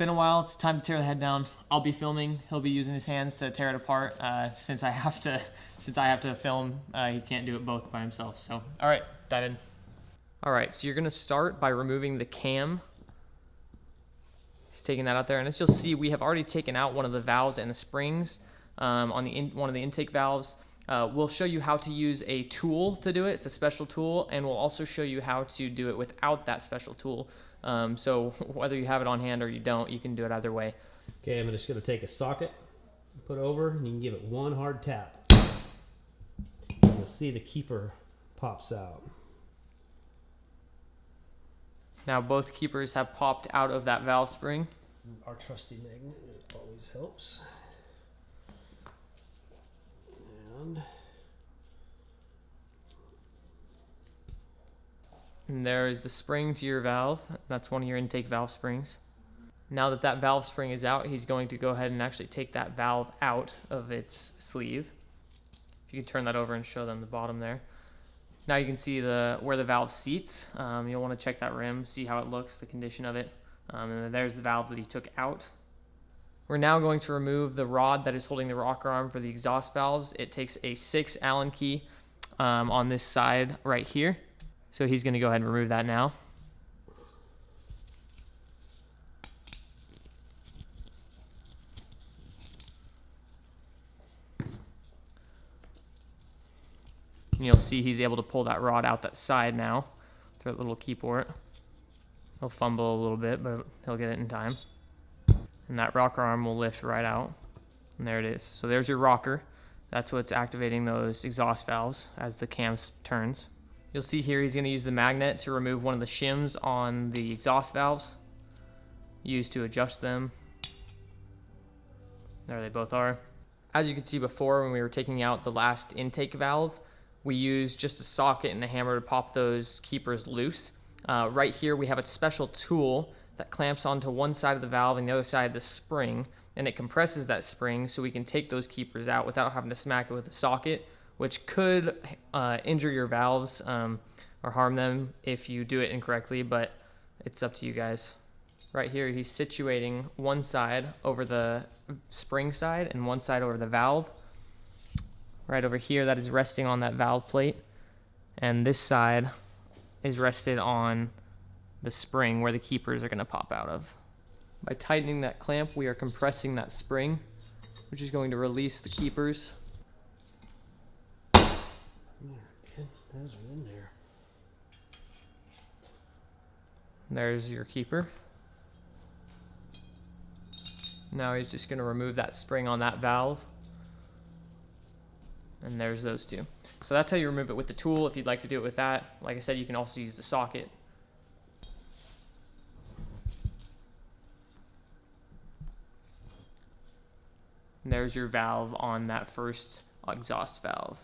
been a while. It's time to tear the head down. I'll be filming. He'll be using his hands to tear it apart. Since I have to film, he can't do it both by himself. So, all right, dive in. All right, so you're gonna start by removing the cam. He's taking that out there, and as you'll see, we have already taken out one of the valves and the springs on one of the intake valves. We'll show you how to use a tool to do it. It's a special tool, and we'll also show you how to do it without that special tool. So whether you have it on hand or you don't, you can do it either way. Okay, I'm just going to take a socket, put over, and you can give it one hard tap. You'll see the keeper pops out. Now both keepers have popped out of that valve spring. Our trusty magnet, it always helps. And there is the spring to your valve. That's one of your intake valve springs. Now that that valve spring is out, he's going to go ahead and actually take that valve out of its sleeve. If you could turn that over and show them the bottom there. Now you can see where the valve seats. You'll want to check that rim, see how it looks, the condition of it. And then there's the valve that he took out. We're now going to remove the rod that is holding the rocker arm for the exhaust valves. It takes a 6 Allen key on this side right here. So he's going to go ahead and remove that now. And you'll see he's able to pull that rod out that side now through a little key port. He'll fumble a little bit, but he'll get it in time. And that rocker arm will lift right out. And there it is. So there's your rocker. That's what's activating those exhaust valves as the cam turns. You'll see here he's going to use the magnet to remove one of the shims on the exhaust valves. Used to adjust them. There they both are. As you could see before when we were taking out the last intake valve, we used just a socket and a hammer to pop those keepers loose. Right here we have a special tool that clamps onto one side of the valve and the other side of the spring, and it compresses that spring so we can take those keepers out without having to smack it with a socket, which could injure your valves or harm them if you do it incorrectly, but it's up to you guys. Right here he's situating one side over the spring side and one side over the valve. Right over here, that is resting on that valve plate, and this side is rested on the spring where the keepers are going to pop out of. By tightening that clamp, we are compressing that spring, which is going to release the keepers. Those are in there. There's your keeper. Now he's just going to remove that spring on that valve. And there's those two. So that's how you remove it with the tool. If you'd like to do it with that, like I said, you can also use the socket. And there's your valve on that first exhaust valve.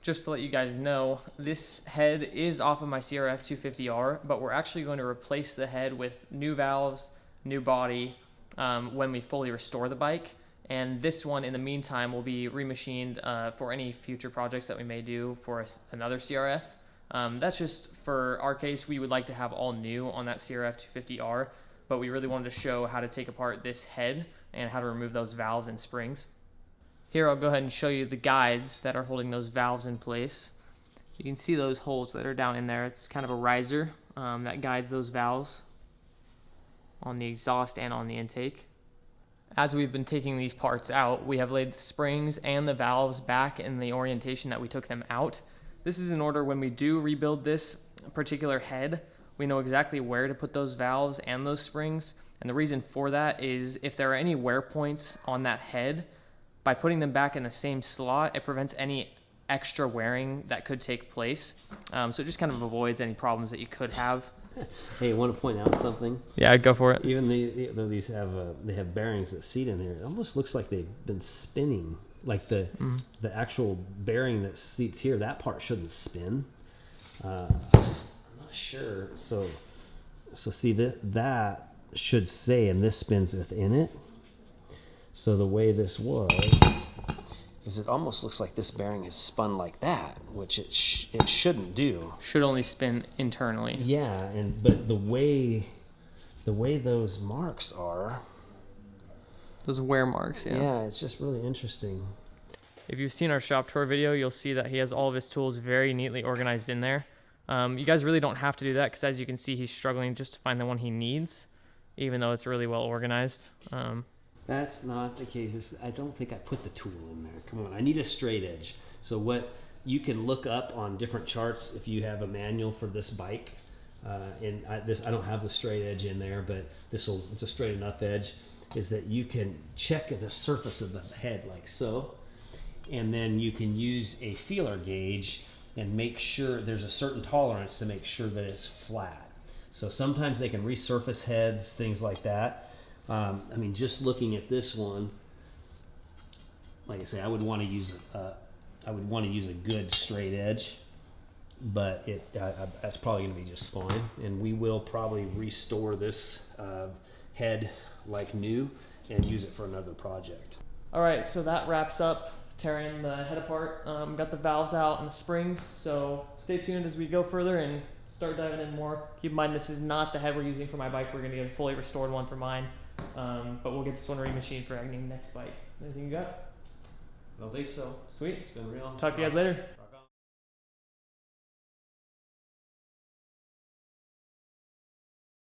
Just to let you guys know, this head is off of my CRF 250R, but we're actually going to replace the head with new valves, new body, when we fully restore the bike. And this one, in the meantime, will be remachined for any future projects that we may do for another CRF. That's just for our case. We would like to have all new on that CRF 250R, but we really wanted to show how to take apart this head and how to remove those valves and springs. Here, I'll go ahead and show you the guides that are holding those valves in place. You can see those holes that are down in there. It's kind of a riser that guides those valves on the exhaust and on the intake. As we've been taking these parts out, we have laid the springs and the valves back in the orientation that we took them out. This is in order when we do rebuild this particular head, we know exactly where to put those valves and those springs. And the reason for that is if there are any wear points on that head, by putting them back in the same slot, it prevents any extra wearing that could take place. So it just kind of avoids any problems that you could have. Hey, I want to point out something. Yeah, go for it. Even though these have they have bearings that seat in there, it almost looks like they've been spinning. Like the actual bearing that seats here, that part shouldn't spin. I'm not sure. So see that should say, and this spins within it. So the way this was is it almost looks like this bearing is spun like that, which it shouldn't do. Should only spin internally. Yeah, but the way the way those marks are, Those wear marks, yeah, it's just really interesting. If you've seen our shop tour video, you'll see that he has all of his tools very neatly organized in there. You guys really don't have to do that because as you can see, he's struggling just to find the one he needs, even though it's really well organized. That's not the case. I don't think I put the tool in there. Come on, I need a straight edge. So what you can look up on different charts if you have a manual for this bike. I don't have the straight edge in there, but it's a straight enough edge. Is that you can check the surface of the head like so, and then you can use a feeler gauge and make sure there's a certain tolerance to make sure that it's flat. So sometimes they can resurface heads, things like that. I mean, just looking at this one, like I say, I would want to use a good straight edge, but that's probably going to be just fine. And we will probably restore this head like new and use it for another project. All right, so that wraps up tearing the head apart. Got the valves out and the springs, so stay tuned as we go further and start diving in more. Keep in mind, this is not the head we're using for my bike. We're going to get a fully restored one for mine, but we'll get this one remachined for Aerni next bike. Anything you got? I don't think so. Sweet. It's been real. Talk to you guys later.